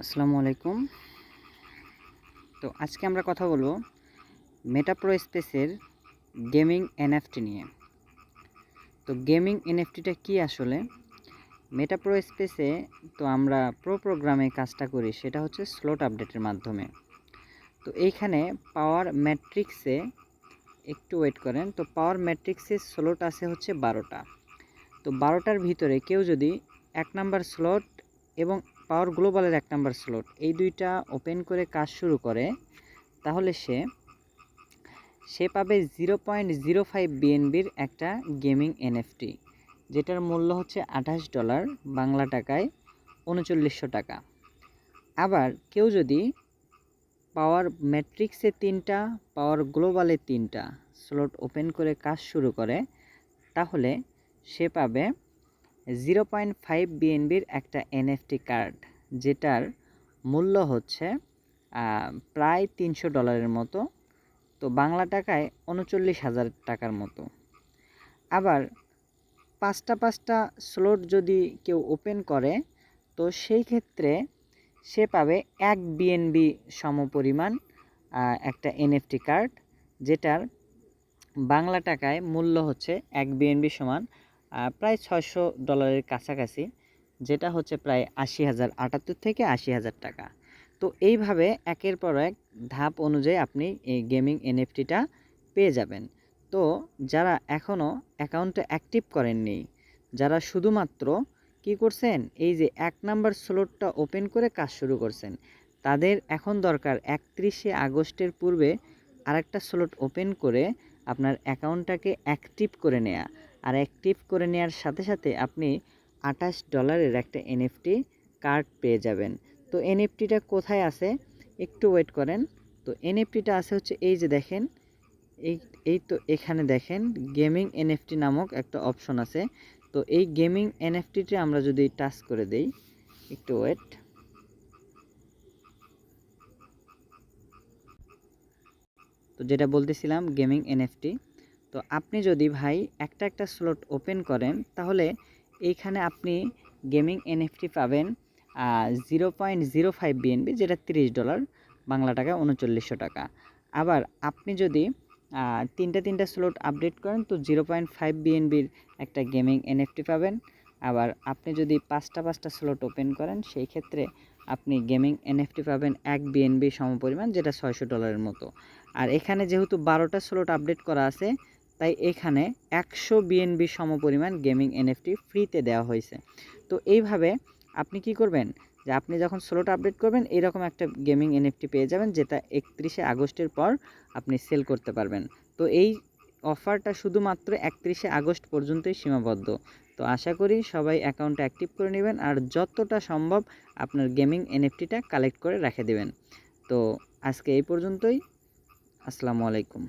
আসসালামু আলাইকুম। তো আজকে আমরা কথা বলবো মেটাপ্রো স্পেসের গেমিং এনএফটি নিয়ে। তো গেমিং এনএফটিটা কি আসলে? মেটাপ্রো স্পেসে তো আমরা প্রোগ্রামে কাজটা করি, সেটা হচ্ছে স্লট আপডেটের মাধ্যমে। তো এইখানে পাওয়ার ম্যাট্রিক্সে একটু ওয়েট করেন। তো পাওয়ার ম্যাট্রিক্সে স্লট আছে হচ্ছে 12টা। তো 12টার ভিতরে কেউ যদি 1 নাম্বার স্লট এবং পাওয়ার গ্লোবালের 1 নাম্বার স্লট এই দুইটা ওপেন করে কাজ শুরু করে, তাহলে সে পাবে $0.05 বিএনবির একটা গেমিং এনএফটি, যেটার মূল্য হচ্ছে $28, বাংলা টাকায় 3900 টাকা। আবার কেউ যদি পাওয়ার ম্যাট্রিক্সে 3টা, পাওয়ার গ্লোবালে 3টা স্লট ওপেন করে কাজ শুরু করে, তাহলে সে পাবে 0.5 বিএনবির একটা এনএফটি কার্ড, যেটার মূল্য হচ্ছে প্রায় $300 মতো, তো বাংলা টাকায় 39,000 টাকার মতো। আবার পাঁচটা স্লট যদি কেউ ওপেন করে, তো সেই ক্ষেত্রে সে পাবে 1 বিএনবি সমপরিমাণ একটা এনএফটি কার্ড, যেটার বাংলা টাকায় মূল্য হচ্ছে 1 বিএনবি সমান প্রায় $600 কাছাকাছি, যেটা হচ্ছে প্রায় 80,000, 78 থেকে 80,000 টাকা। তো এইভাবে একের পর এক ধাপ অনুযায়ী আপনি এই গেমিং এনএফটিটা পেয়ে যাবেন। তো যারা এখনও অ্যাকাউন্টটা অ্যাক্টিভ করেননি, যারা শুধুমাত্র কি করছেন, এই যে 1 নাম্বার স্লটটা ওপেন করে কাজ শুরু করছেন, তাদের এখন দরকার 31শে আগস্টের পূর্বে আরেকটা স্লট ওপেন করে আপনার অ্যাকাউন্টটাকে অ্যাক্টিভ করে নেওয়া। আর অ্যাক্টিভ করে নেওয়ার সাথে সাথে আপনি $28 একটা এনএফটি কার্ড পেয়ে যাবেন। তো এনএফটিটা কোথায় আছে একটু ওয়েট করেন। তো এনএফটিটা আছে হচ্ছে এই যে দেখেন, এই এই তো এখানে দেখেন গেমিং এনএফটি নামক একটা অপশন আছে। তো এই গেমিং এনএফটিতে আমরা যদি টাচ করে দেই, একটু ওয়েট। তো যেটা বলতেছিলাম গেমিং এনএফটি, তো আপনি যদি ভাই একটা স্লট ওপেন করেন, তাহলে এইখানে আপনি গেমিং এনএফটি পাবেন 0.05 বিএনবি, যেটা $30, বাংলা টাকা 3900 টাকা। আবার আপনি যদি তিনটা স্লট আপডেট করেন, তো 0.5 বিএনবির একটা গেমিং এনএফটি পাবেন। আবার আপনি যদি পাঁচটা স্লট ওপেন করেন, সেই ক্ষেত্রে আপনি গেমিং এনএফটি পাবেন 1 বিএনবি সমপরিমাণ, যেটা $600 মতো। আর এখানে যেহেতু 12টা স্লট আপডেট করা আছে, তাই এখানে 100 বিএনবি সমপরিমাণ গেমিং এনএফটি ফ্রিতে দেওয়া হয়েছে। তো এইভাবে আপনি কি করবেন, যে আপনি যখন স্লট আপডেট করবেন, এরকম একটা গেমিং এনএফটি পেয়ে যাবেন, যেটা 31শে আগস্টের পর আপনি সেল করতে পারবেন। তো এই অফারটা শুধুমাত্র 31শে আগস্ট পর্যন্তই সীমাবদ্ধ। তো আশা করি সবাই অ্যাকাউন্টটা অ্যাক্টিভ করে নেবেন, আর যতটা সম্ভব আপনার গেমিং এনএফটিটা কালেক্ট করে রেখে দেবেন। তো আজকে এই পর্যন্তই। আসসালামু আলাইকুম।